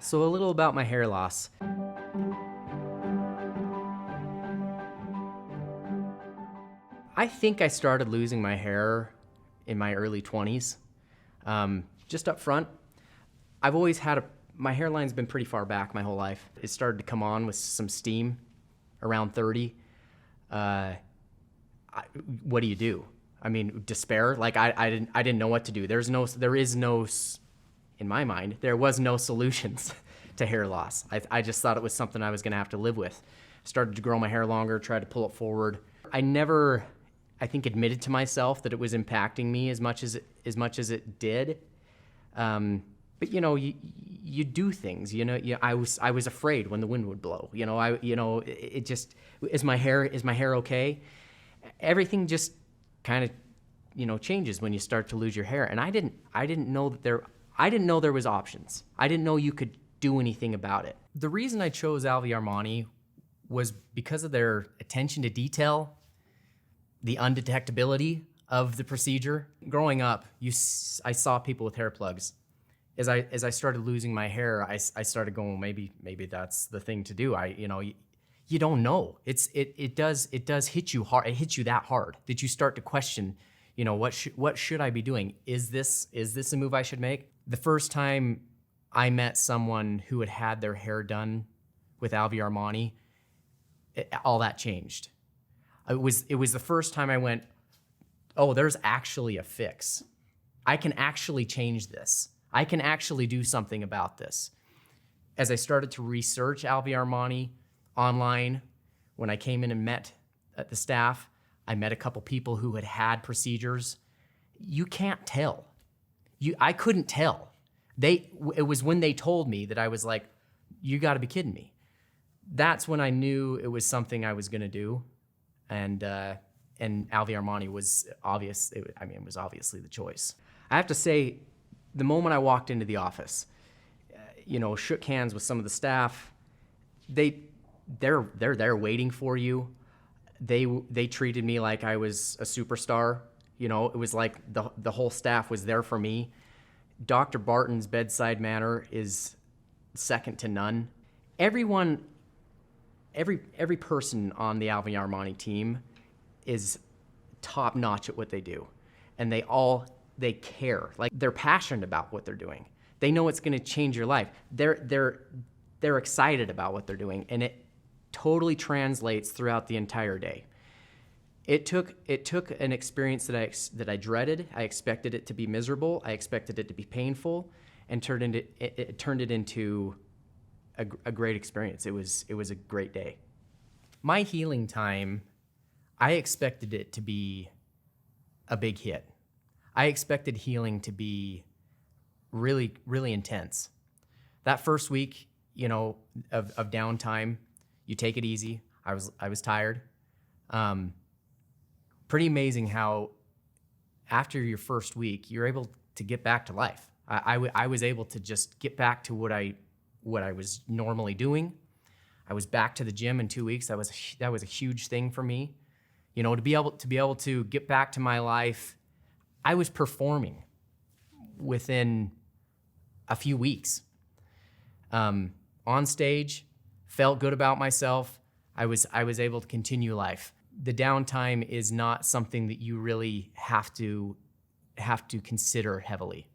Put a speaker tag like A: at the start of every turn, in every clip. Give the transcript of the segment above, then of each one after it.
A: So a little about my hair loss. I think I started losing my hair in my early 20s. Just up front, I've always had my hairline's been pretty far back my whole life. It started to come on with some steam around 30. What do you do? I mean, despair. Like I didn't know what to do. In my mind, there was no solutions to hair loss. I just thought it was something I was gonna have to live with. Started to grow my hair longer, tried to pull it forward. I never, I think, admitted to myself that it was impacting me as much as it did. But you know, you do things. You know, I was afraid when the wind would blow. It just, is my hair okay? Everything just kind of, changes when you start to lose your hair. And I didn't know there was options. I didn't know you could do anything about it. The reason I chose AlviArmani was because of their attention to detail, the undetectability of the procedure. Growing up, I saw people with hair plugs. As I started losing my hair, I started going, maybe that's the thing to do. You don't know. It does hit you hard. It hits you that hard that you start to question, what should I be doing? Is this a move I should make? The first time I met someone who had their hair done with AlviArmani, all that changed. It was the first time I went, oh, there's actually a fix. I can actually change this. I can actually do something about this. As I started to research AlviArmani online, when I came in and met the staff, I met a couple people who had procedures. You can't tell. I couldn't tell. It was when they told me that I was like, you gotta be kidding me. That's when I knew it was something I was gonna do. And AlviArmani was obvious. It was obviously the choice. I have to say, the moment I walked into the office, shook hands with some of the staff, they're there waiting for you. They treated me like I was a superstar. It was like the whole staff was there for me. Dr. Barton's bedside manner is second to none. Every person on the AlviArmani team is top notch at what they do. And they care. Like, they're passionate about what they're doing. They know it's gonna change your life. They're excited about what they're doing, and it totally translates throughout the entire day. It took an experience that I dreaded. I expected it to be miserable. I expected it to be painful, and it turned it into a great experience. It was a great day. My healing time, I expected it to be a big hit. I expected healing to be really, really intense. That first week, of downtime, you take it easy. I was tired. Pretty amazing how after your first week, you're able to get back to life. I was able to just get back to what I was normally doing. I was back to the gym in 2 weeks. That was a huge thing for me. To be able to get back to my life. I was performing within a few weeks. On stage, felt good about myself. I was able to continue life. The downtime is not something that you really have to consider heavily.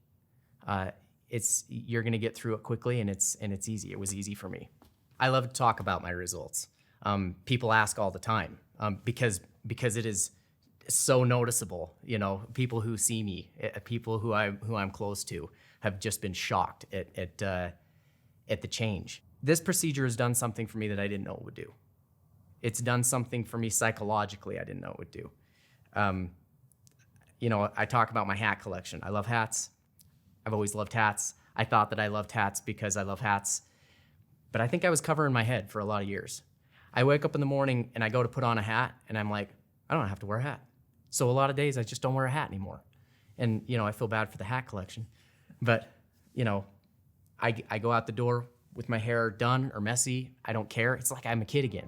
A: You're gonna get through it quickly, and it's easy. It was easy for me. I love to talk about my results. People ask all the time because it is so noticeable. People who see me, people who I'm close to, have just been shocked at the change. This procedure has done something for me that I didn't know it would do. It's done something for me psychologically I didn't know it would do. I talk about my hat collection. I love hats. I've always loved hats. I thought that I loved hats because I love hats, but I think I was covering my head for a lot of years. I wake up in the morning and I go to put on a hat and I'm like, I don't have to wear a hat. So a lot of days I just don't wear a hat anymore. And, I feel bad for the hat collection. But, I go out the door with my hair done or messy. I don't care. It's like I'm a kid again.